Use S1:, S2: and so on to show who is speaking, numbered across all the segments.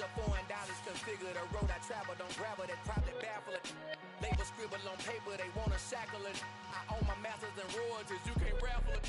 S1: Hundreds of foreign dollars configure the road I travel. Don't gravel that probably baffle it. Label scribble on paper, they wanna shackle it. I own my masters and royalties, you can't raffle it.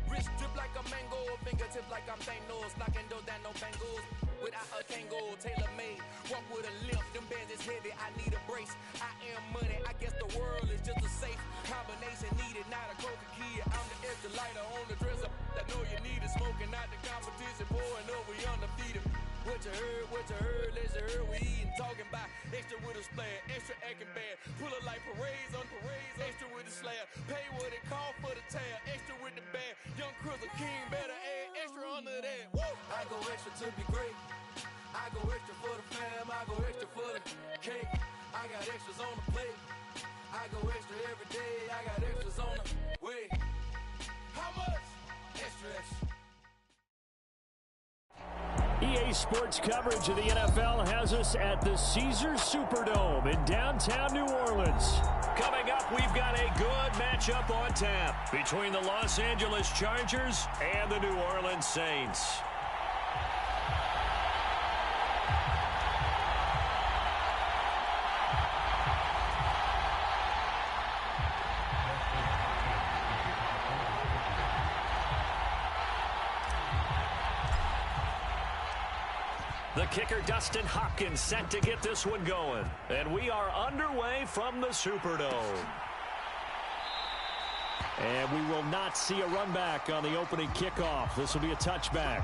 S1: Wrist drip like a mango, fingertips like I'm Thanos. Knocking doors down, no bangles. Without a tango, tailor-made. Walk with a limp, them bands is heavy, I need a brace. I am money, I guess the world is just a safe combination needed, not a coca key. I'm the extra lighter on the dresser. I know you need it, smoking out the competition, pouring over, we undefeated. What you heard, let's you heard, we eating, talking about extra with a splash, extra acting bad. Pull it like parades on parades, extra with the slab. Pay what it cost for the tab, extra with the bag. Young Crizzle King, better add extra under that. Woo! I go extra to be great. I go extra for the fam, I go extra for the cake. I got extras on the plate. I go extra every day, I got extras on the way. How much? Extra, extra.
S2: EA Sports coverage of the NFL has us at the Caesars Superdome in downtown New Orleans. Coming up, we've got a good matchup on tap between the Los Angeles Chargers and the New Orleans Saints. The kicker, Dustin Hopkins, set to get this one going. And we are underway from the Superdome. And we will not see a run back on the opening kickoff. This will be a touchback.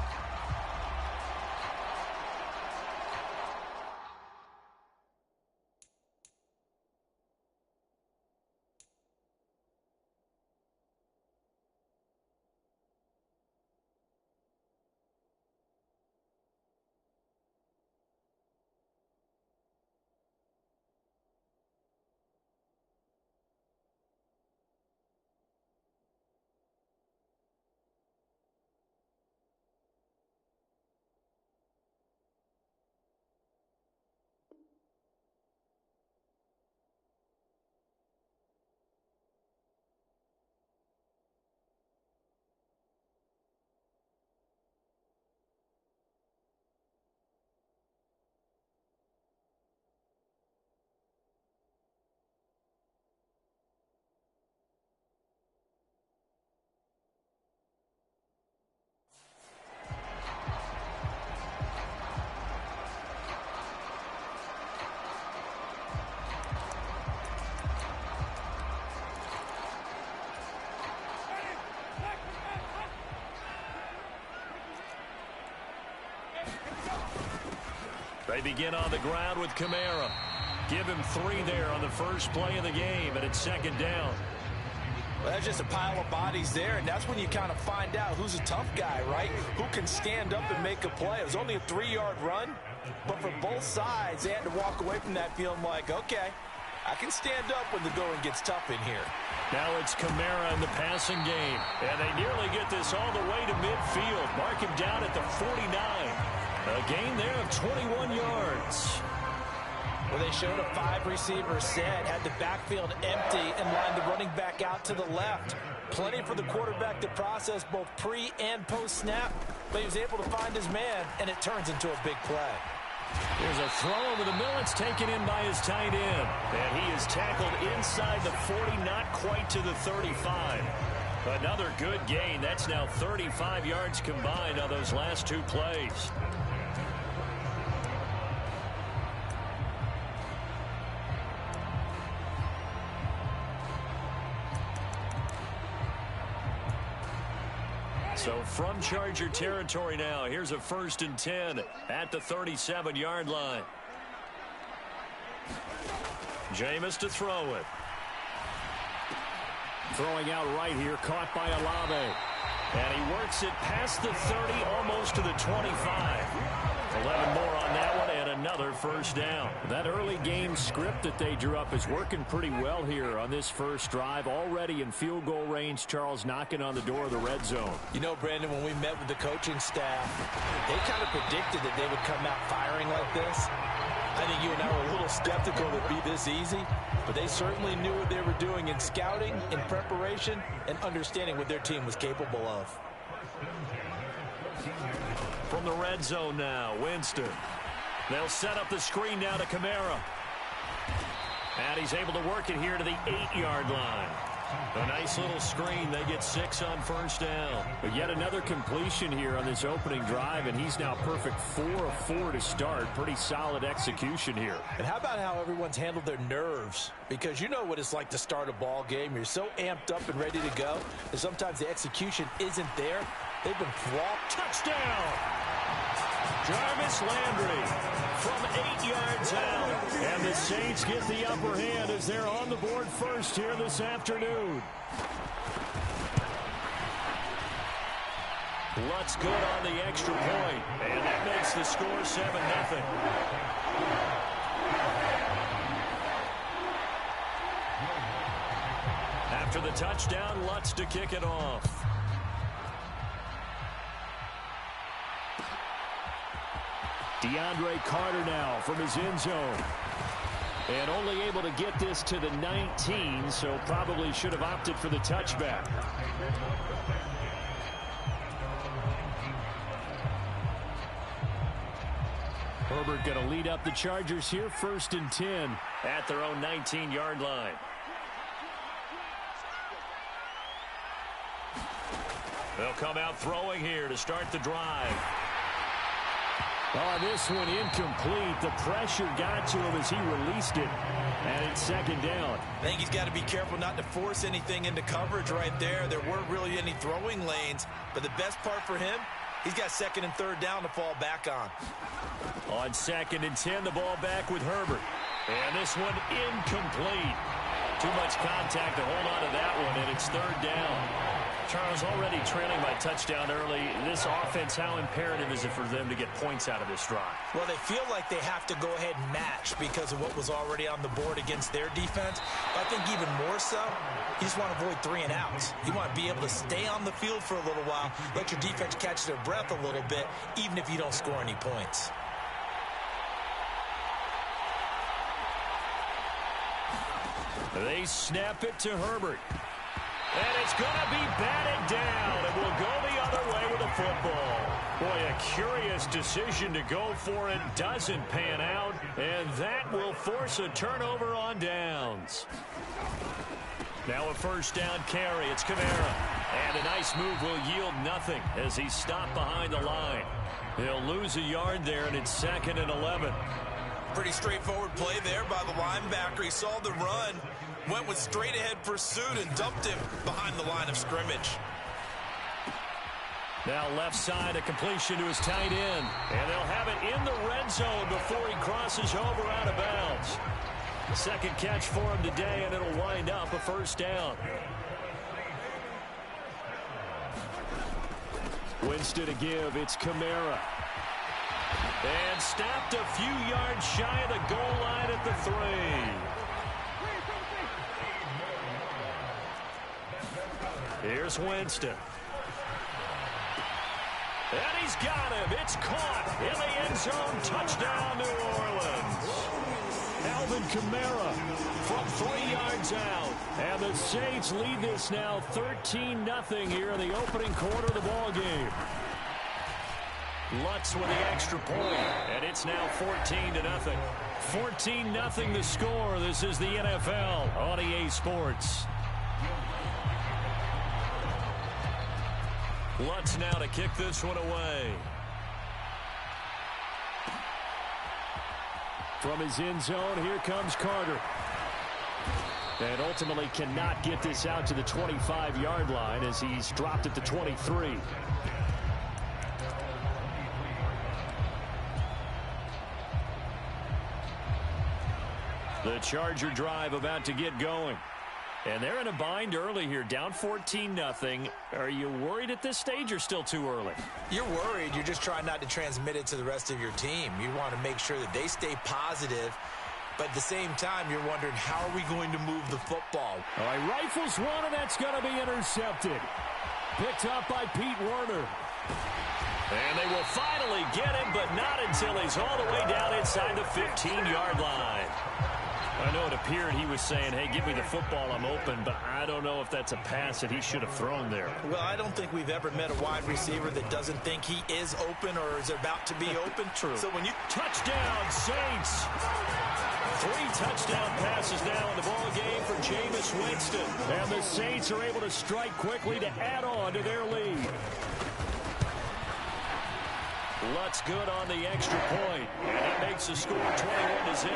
S2: They begin on the ground with Kamara. Give him 3 there on the first play of the game, and it's second down.
S3: Well, that's just a pile of bodies there, and that's when you kind of find out who's a tough guy, right? Who can stand up and make a play. It was only a 3-yard run, but for both sides, they had to walk away from that feeling like, okay, I can stand up when the going gets tough in here.
S2: Now it's Kamara in the passing game, and they nearly get this all the way to midfield. Mark him down at the 49. A gain there of 21 yards.
S3: Well, they showed a 5-receiver set, had the backfield empty, and lined the running back out to the left. Plenty for the quarterback to process both pre- and post-snap, but he was able to find his man, and it turns into a big play.
S2: There's a throw over the middle. It's taken in by his tight end. And he is tackled inside the 40, not quite to the 35. Another good gain. That's now 35 yards combined on those last 2 plays. So from Charger territory now, here's a 1st and 10 at the 37-yard line. Jameis to throw it. Throwing out right here, caught by Olave. And he works it past the 30, almost to the 25. 11 more on that one, and another first down. That early game script that they drew up is working pretty well here on this first drive. Already in field goal range, Charles knocking on the door of the red zone.
S3: You know, Brandon, when we met with the coaching staff, they kind of predicted that they would come out firing like this. I think you and I were a little skeptical it would be this easy, but they certainly knew what they were doing in scouting, in preparation, and understanding what their team was capable of.
S2: From the red zone now, Winston. They'll set up the screen now to Kamara. And he's able to work it here to the 8-yard line. A nice little screen. They get 6 on first down. But yet another completion here on this opening drive, and he's now perfect 4 of 4 to start. Pretty solid execution here.
S3: And how about how everyone's handled their nerves? Because you know what it's like to start a ball game. You're so amped up and ready to go, and sometimes the execution isn't there. They've been flopped.
S2: Touchdown! Jarvis Landry from 8 yards out. And the Saints get the upper hand as they're on the board first here this afternoon. Lutz good on the extra point. And that makes the score 7-0. After the touchdown, Lutz to kick it off. DeAndre Carter now from his end zone. And only able to get this to the 19, so probably should have opted for the touchback. Herbert going to lead up the Chargers here, 1st and 10 at their own 19-yard line. They'll come out throwing here to start the drive. Oh, this one incomplete. The pressure got to him as he released it. And it's 2nd down.
S3: I think he's got to be careful not to force anything into coverage right there. There weren't really any throwing lanes. But the best part for him, he's got 2nd and 3rd down to fall back on.
S2: On 2nd and 10, the ball back with Herbert. And this one incomplete. Too much contact to hold on to that one, and it's 3rd down. Charles, already trailing by touchdown early. This offense, how imperative is it for them to get points out of this drive?
S3: Well, they feel like they have to go ahead and match because of what was already on the board against their defense. But I think even more so, you just want to avoid 3 and outs. You want to be able to stay on the field for a little while, let your defense catch their breath a little bit, even if you don't score any points.
S2: They snap it to Herbert. And it's going to be batted down. It will go the other way with the football. Boy, a curious decision to go for it. Doesn't pan out. And that will force a turnover on downs. Now a 1st down carry. It's Kamara. And a nice move will yield nothing as he's stopped behind the line. He'll lose a yard there, and it's 2nd and 11.
S3: Pretty straightforward play there by the linebacker. He saw the run, went with straight-ahead pursuit, and dumped him behind the line of scrimmage.
S2: Now left side, a completion to his tight end. And they'll have it in the red zone before he crosses over out of bounds. The 2nd catch for him today, and it'll wind up a 1st down. Winston to give. It's Kamara. And stopped a few yards shy of the goal line at the 3. Here's Winston. And he's got him. It's caught in the end zone. Touchdown, New Orleans. Alvin Kamara from 3 yards out. And the Saints lead this now 13-0 here in the opening quarter of the ball game. Lutz with the extra point, and it's now 14-0. 14-0 the score. This is the NFL on EA Sports. Lutz now to kick this one away. From his end zone, here comes Carter. And ultimately cannot get this out to the 25-yard line as he's dropped at the 23. The Charger drive about to get going. And they're in a bind early here, down 14-0. Are you worried at this stage or still too early?
S3: You're worried. You're just trying not to transmit it to the rest of your team. You want to make sure that they stay positive. But at the same time, you're wondering, how are we going to move the football?
S2: All right, rifles one, and that's going to be intercepted. Picked up by Pete Werner. And they will finally get him, but not until he's all the way down inside the 15-yard line. I know it appeared he was saying, hey, give me the football, I'm open, but I don't know if that's a pass that he should have thrown there.
S3: Well, I don't think we've ever met a wide receiver that doesn't think he is open or is about to be open.
S2: True.
S3: So when you...
S2: Touchdown, Saints! 3 touchdown passes now in the ball game for Jameis Winston. And the Saints are able to strike quickly to add on to their lead. Lutz good on the extra point. And that makes the score 21-0.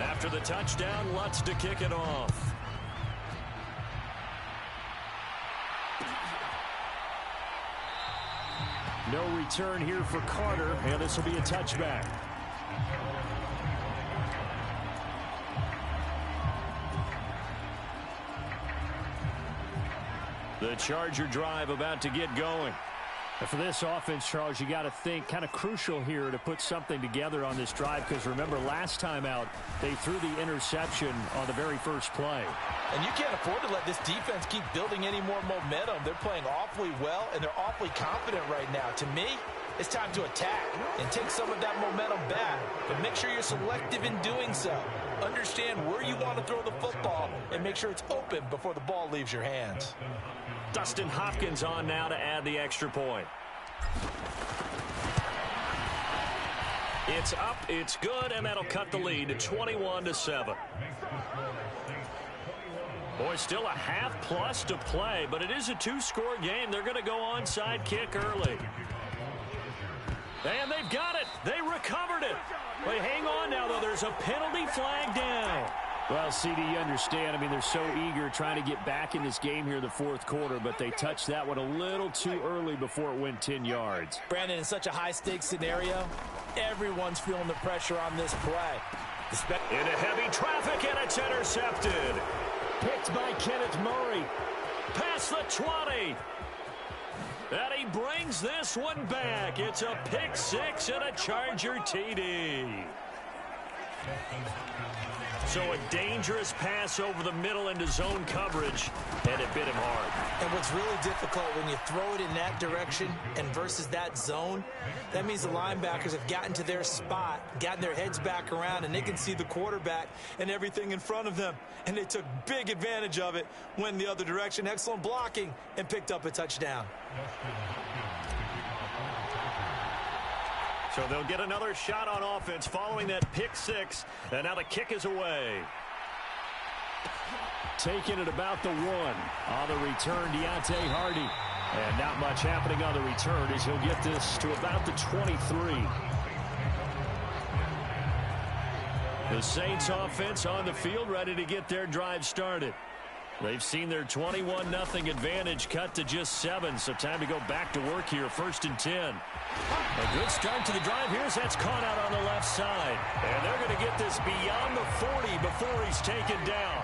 S2: After the touchdown, Lutz to kick it off. No return here for Carter, and this will be a touchback. The Charger drive about to get going. And for this offense, Charles, you got to think kind of crucial here to put something together on this drive, because remember last time out they threw the interception on the very first play.
S3: And you can't afford to let this defense keep building any more momentum. They're playing awfully well, and they're awfully confident right now. To me, it's time to attack and take some of that momentum back. But make sure you're selective in doing so. Understand where you want to throw the football and make sure it's open before the ball leaves your hands.
S2: Dustin Hopkins on now to add the extra point. It's up, it's good, and that'll cut the lead to 21-7. Boy, still a half plus to play, but it is a 2-score game. They're going to go onside kick early. And they've got it. They recovered it. But hang on now, though. There's a penalty flag down. Well, CD, you understand. I mean, they're so eager trying to get back in this game here in the fourth quarter, but they touched that one a little too early before it went 10 yards.
S3: Brandon, in such a high-stakes scenario, everyone's feeling the pressure on this play.
S2: Into heavy traffic, and it's intercepted. Picked by Kenneth Murray. Past the 20. And he brings this one back. It's a pick 6 and a Charger TD. So a dangerous pass over the middle into zone coverage, and it bit him hard.
S3: And what's really difficult when you throw it in that direction and versus that zone, that means the linebackers have gotten to their spot, gotten their heads back around, and they can see the quarterback and everything in front of them. And they took big advantage of it, went the other direction, excellent blocking, and picked up a touchdown.
S2: So they'll get another shot on offense following that pick 6, and now the kick is away. Taking it about the 1. On the return, Deontay Hardy. And not much happening on the return as he'll get this to about the 23. The Saints offense on the field ready to get their drive started. They've seen their 21-0 advantage cut to just 7, so time to go back to work here. 1st and 10. A good start to the drive here as that's caught out on the left side. And they're going to get this beyond the 40 before he's taken down.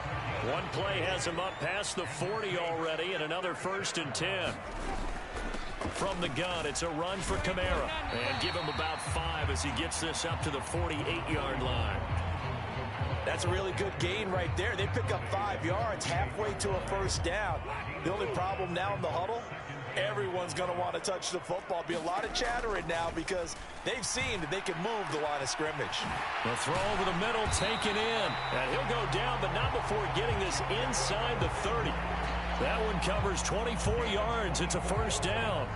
S2: One play has him up past the 40 already, and another 1st and 10. From the gun, it's a run for Kamara. And give him about 5 as he gets this up to the 48-yard line.
S3: That's a really good gain right there. They pick up 5 yards halfway to a 1st down. The only problem now in the huddle, everyone's going to want to touch the football. Be a lot of chattering now because they've seen that they can move the line of scrimmage.
S2: The throw over the middle taken in. And he'll go down, but not before getting this inside the 30. That one covers 24 yards. It's a 1st down.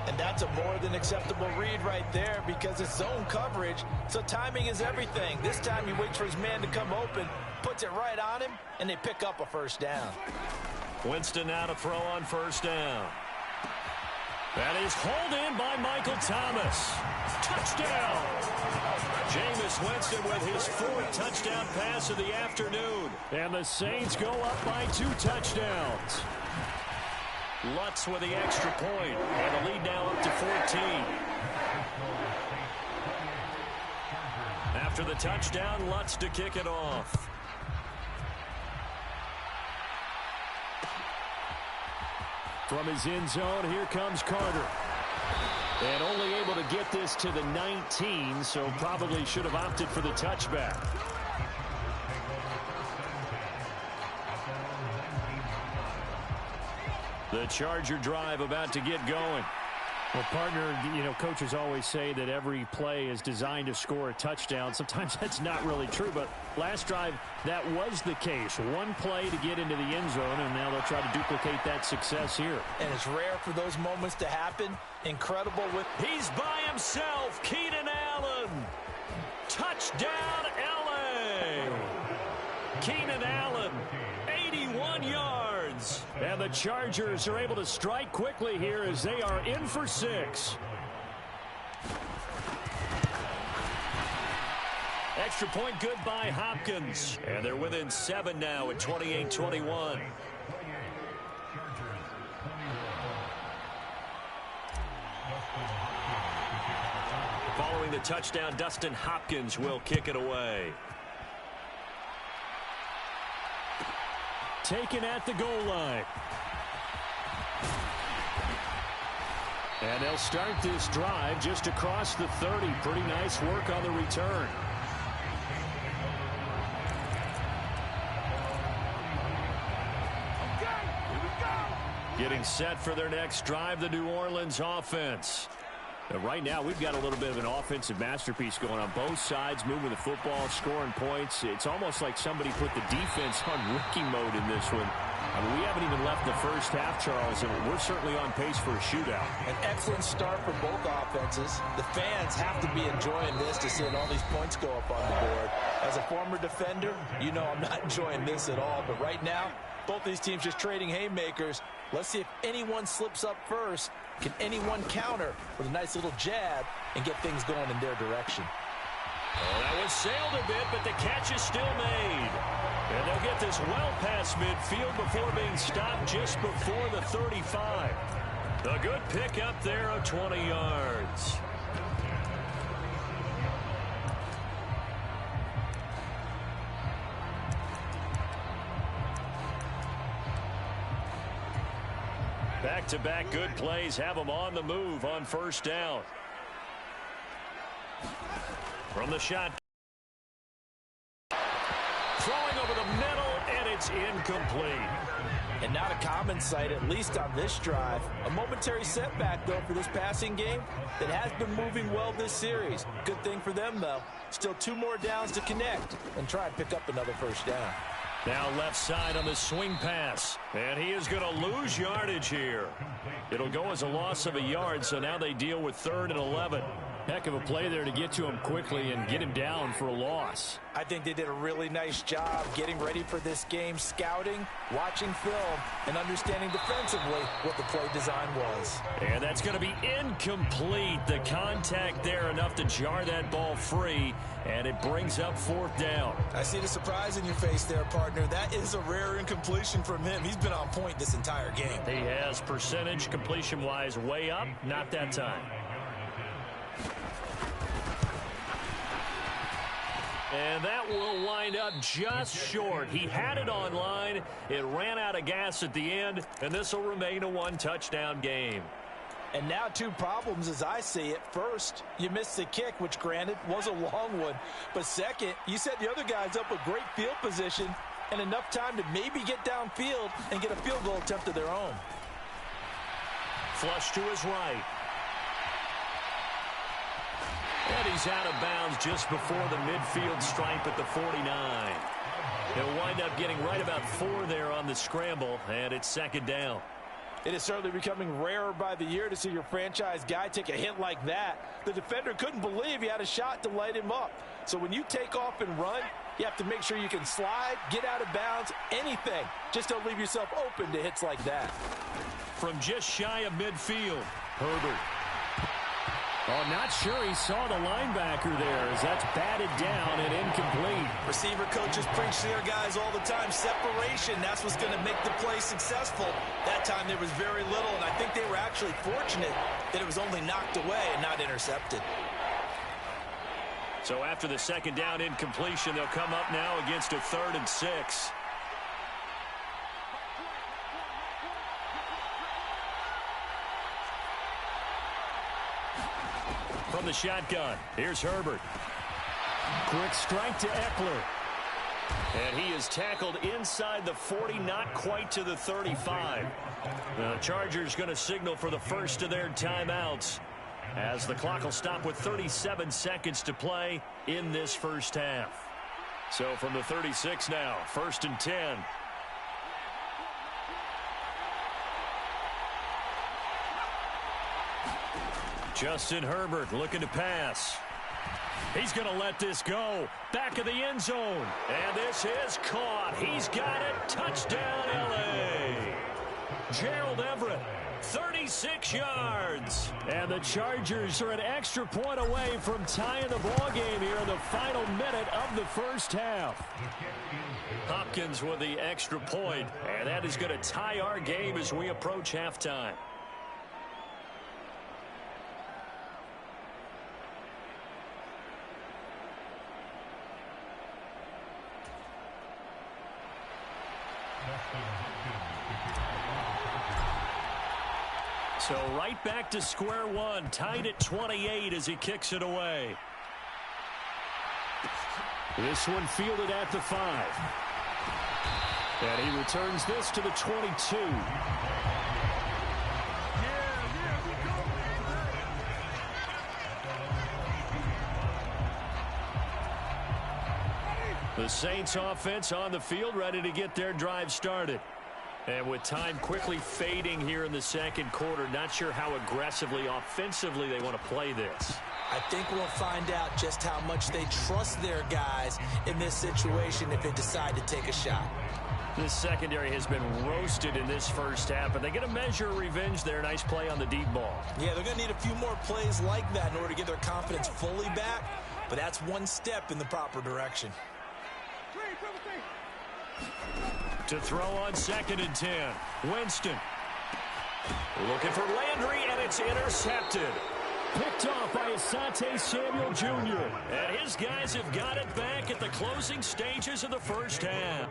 S3: And that's a more than acceptable read right there because it's zone coverage, so timing is everything. This time he waits for his man to come open, puts it right on him, and they pick up a 1st down.
S2: Winston now to throw on 1st down. That is hauled in by Michael Thomas. Touchdown! Jameis Winston with his 4th touchdown pass of the afternoon. And the Saints go up by 2 touchdowns. Lutz with the extra point, and the lead now up to 14. After the touchdown, Lutz to kick it off. From his end zone, here comes Carter. And only able to get this to the 19, so probably should have opted for the touchback. The Charger drive about to get going. Well, partner, you know, coaches always say that every play is designed to score a touchdown. Sometimes that's not really true, but last drive, that was the case. One play to get into the end zone, and now they'll try to duplicate that success here.
S3: And it's rare for those moments to happen. Incredible with...
S2: He's by himself, Keenan Allen. Touchdown, L.A. Keenan Allen, 81 yards. And the Chargers are able to strike quickly here as they are in for 6. Extra point good by Hopkins. And they're within 7 now at 28-21. Following the touchdown, Dustin Hopkins will kick it away. Taken at the goal line. And they'll start this drive just across the 30. Pretty nice work on the return. Getting set for their next drive, the New Orleans offense. Right now, we've got a little bit of an offensive masterpiece going on both sides, moving the football, scoring points. It's almost like somebody put the defense on rookie mode in this one. I mean, we haven't even left the first half, Charles, and we're certainly on pace for a shootout.
S3: An excellent start for both offenses. The fans have to be enjoying this to see all these points go up on the board. As a former defender, you know I'm not enjoying this at all. But right now, both these teams just trading haymakers. Let's see if anyone slips up first. Can anyone counter with a nice little jab and get things going in their direction?
S2: Oh, that was sailed a bit, but the catch is still made. And they'll get this well past midfield before being stopped just before the 35. A good pick up there of 20 yards. Back-to-back good plays have them on the move on first down. From the shot. Throwing over the middle, and it's incomplete.
S3: And not a common sight, at least on this drive. A momentary setback, though, for this passing game that has been moving well this series. Good thing for them, though. Still 2 more downs to connect and try and pick up another first down.
S2: Now left side on the swing pass. And he is going to lose yardage here. It'll go as a loss of a yard, so now they deal with 3rd and 11. Heck of a play there to get to him quickly and get him down for a loss.
S3: I think they did a really nice job getting ready for this game, scouting, watching film, and understanding defensively what the play design was.
S2: And that's going to be incomplete. The contact there enough to jar that ball free, and it brings up 4th down.
S4: I see the surprise in your face there, partner. That is a rare incompletion from him. He's been on point this entire game.
S2: He has percentage completion-wise way up, not that time. And that will wind up just short. He had it on line. It ran out of gas at the end, and this will remain a 1-touchdown game.
S3: And now 2 problems as I see it. First, you missed the kick, which granted was a long one. But second, you set the other guys up with great field position and enough time to maybe get downfield and get a field goal attempt of their own.
S2: Flush to his right. And he's out of bounds just before the midfield stripe at the 49. He'll wind up getting right about 4 there on the scramble, and it's 2nd down.
S3: It is certainly becoming rarer by the year to see your franchise guy take a hit like that. The defender couldn't believe he had a shot to light him up. So when you take off and run, you have to make sure you can slide, get out of bounds, anything. Just don't leave yourself open to hits like that.
S2: From just shy of midfield, Herbert. Oh, not sure he saw the linebacker there as that's batted down and incomplete.
S4: Receiver coaches preach to their guys all the time. Separation, that's what's going to make the play successful. That time there was very little, and I think they were actually fortunate that it was only knocked away and not intercepted.
S2: So after the 2nd down incompletion, they'll come up now against a 3rd and 6. From the shotgun, here's Herbert. Quick strike to Eckler. And he is tackled inside the 40, not quite to the 35. The Chargers going to signal for the first of their timeouts, as the clock will stop with 37 seconds to play in this first half. So from the 36 now, 1st and 10. Justin Herbert looking to pass. He's going to let this go. Back of the end zone. And this is caught. He's got it. Touchdown, L.A. Gerald Everett, 36 yards. And the Chargers are an extra point away from tying the ball game here in the final minute of the first half. Hopkins with the extra point, and that is going to tie our game as we approach halftime. So right back to square one, tied at 28 as he kicks it away. This one fielded at the 5. And he returns this to the 22. The Saints offense on the field, ready to get their drive started. And with time quickly fading here in the second quarter, not sure how aggressively, offensively they want to play this.
S4: I think we'll find out just how much they trust their guys in this situation if they decide to take a shot.
S2: This secondary has been roasted in this first half, but they get a measure of revenge there. Nice play on the deep ball. Yeah, they're going to need a few more plays like that in order to get their confidence fully back, but that's one step in the proper direction. To throw on 2nd and 10. Winston. Looking for Landry, and it's intercepted. Picked off by Asante Samuel Jr. And his guys have got it back at the closing stages of the first half.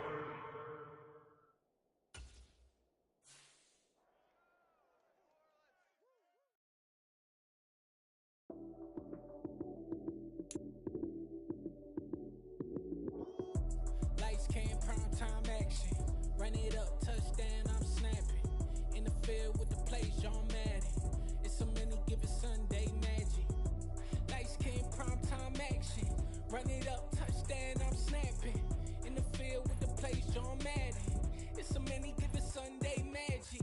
S1: Lights came, prime time action. Run it up, touchdown, I'm snapping. In the field with the plays, John Madden. It's so many given Sunday magic. Lights came, prime time action. Run it up, touchdown, I'm snapping. In the field with the plays, John Madden. It's so many given Sunday magic.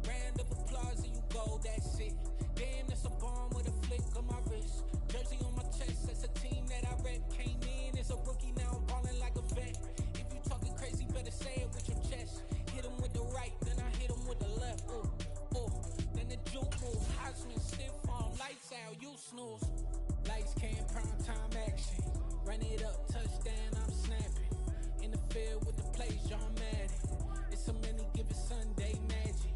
S1: Round of applause and you go, that's it. Damn, that's a bomb with a flick on my wrist. Jersey on my chest, that's a team that I rep. Came in as a rookie, now I'm balling like a vet. If you talking crazy, better say it with your chest. Hit him with the right, then I hit him with the left. Ooh, ooh, then the juke move. Heisman stiff arm, lights out, you snooze. Lights came, prime time action. Run it up, touchdown, I'm snapping. In the field with the plays, John Madden. It's so many given Sunday magic.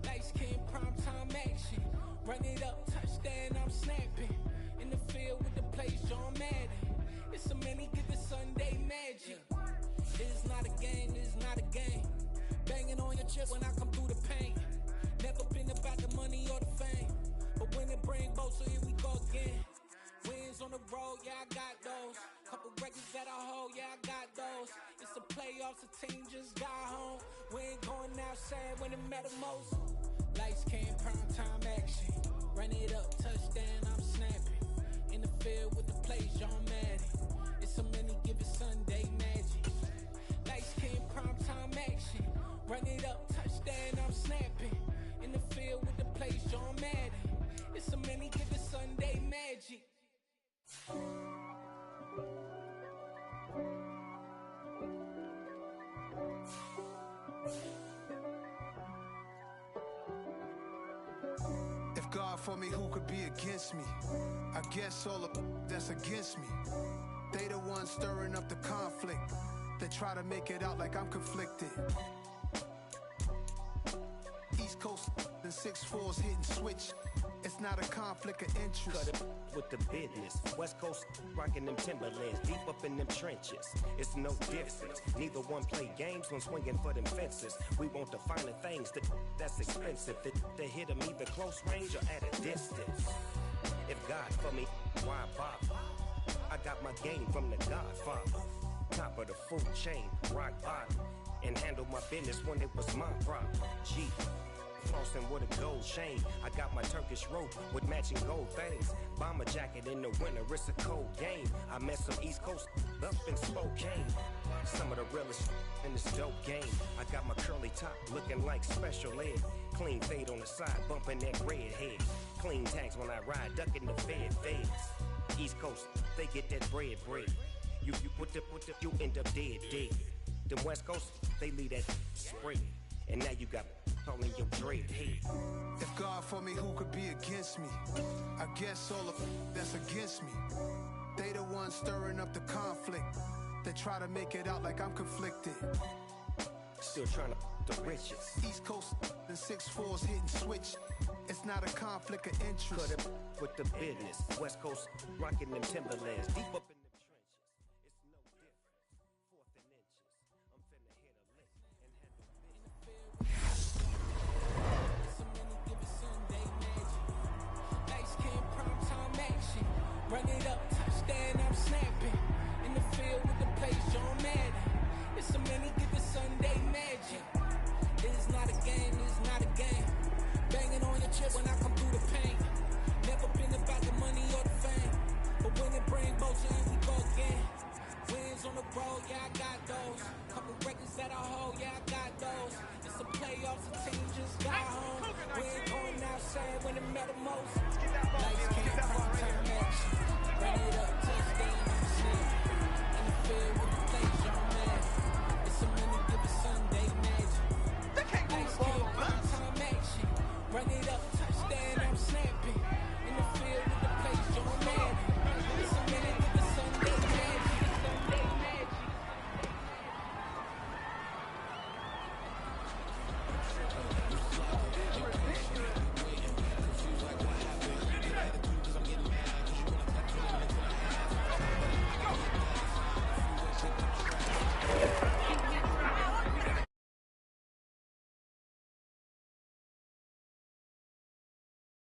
S1: Lights came, prime time action. Run it up, touchdown, I'm snapping. In the field with the plays, John Madden. It's so many given Sunday magic. It's not a game, it's not a game. Banging on your chest when I come through the pain. Never been about the money or the fame. But when it bring both, so here we go again. Wins on the road, yeah, I got those. Couple records that I hold, yeah, I got those. It's the playoffs, the team just got home. We ain't going outside when it matter most. Lights came, prime time action. Run it up, touchdown, I'm snapping. In the field with the plays, John Madden. It's so many given Sunday magic. Lights came, prime time action. Run it up, touchdown, I'm snapping. In the field with the plays, John Madden. It's so many given Sunday magic.
S5: If God for me, who could be against me? I guess all of that's against me. They the ones stirring up the conflict. They try to make it out like I'm conflicted. East Coast and 6'4's hitting switch. It's not a conflict of interest.
S6: Cut it with the business. West Coast rocking them Timberlands, deep up in them trenches. It's no difference. Neither one play games when swinging for them fences. We want the finer things that's expensive. They hit them either close range or at a distance. If God for me, why bother? I got my game from the Godfather. top of the food chain, rock bottom, and handle my business when it was my problem. G. Flossing with a gold chain. I got my Turkish rope with matching gold things. Bomber jacket in the winter, it's a cold game. I met some East Coast up in Spokane. Some of the realest in this dope game. I got my curly top looking like special ed. Clean fade on the side, bumping that red head. Clean tags when I ride, ducking the feds. East Coast, they get that bread. You you end up dead. The West Coast, they leave that spray. And now you got calling your dread head.
S5: If God for me, who could be against me? I guess all of that's against me. They the ones stirring up the conflict. They try to make it out like I'm conflicted.
S6: Still trying to the riches.
S5: East Coast and 6'4s hitting switch. It's not a conflict of interest.
S6: Cut it with the business. West Coast rocking them Timberlands. Deep up in them trenches. It's no different. Fourth and inches. I'm finna hit a lick and handle business.
S7: So many give it Sunday magic. Ice King prime time action. Run it up, touchdown, I'm snapping. In the field with the plays, John Madden. It's so many give it Sunday magic. It is not a game, it is not a game. Banging on your chip when I come through the pain. Never been about the money or the fame. But when it bring both and we go again. Wins on the road, yeah, I got those. Couple records that I hold, yeah, I got those. It's the playoffs, the team just got home. We ain't going outside when it matter most.